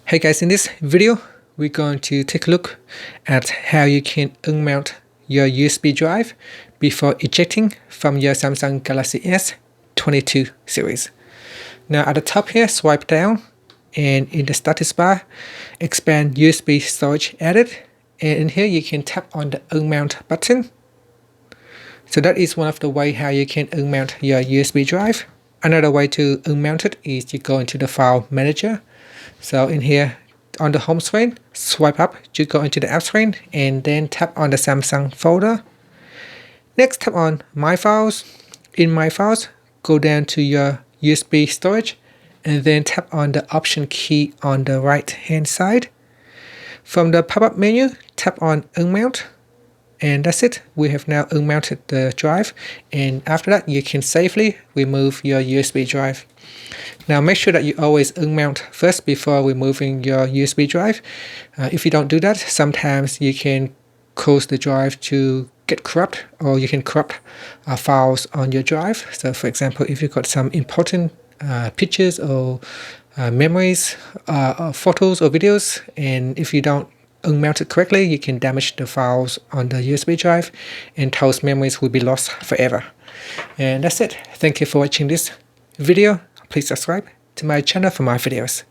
Hey guys, in this video, we're going to take a look at how you can unmount your USB drive before ejecting from your Samsung Galaxy S22 series. Now at the top here, swipe down and in the status bar, expand USB storage added. And in here, you can tap on the unmount button. So that is one of the ways how you can unmount your USB drive. Another way to unmount it is you go into the file manager. So in here on the home screen, swipe up to go into the app screen and then tap on the Samsung folder. Next, tap on My Files. In My Files, go down to your USB storage and then tap on the Option key on the right hand side. From the pop-up menu, tap on Unmount. And that's it. We have now unmounted the drive, and after that you can safely remove your USB drive. Now make sure that you always unmount first before removing your USB drive. If you don't do that, sometimes you can cause the drive to get corrupt, or you can corrupt files on your drive. So for example, if you've got some important pictures or memories, or photos or videos, and if you don't unmount it correctly, you can damage the files on the USB drive and those memories will be lost forever. And that's it. Thank you for watching this video. Please subscribe to my channel for more videos.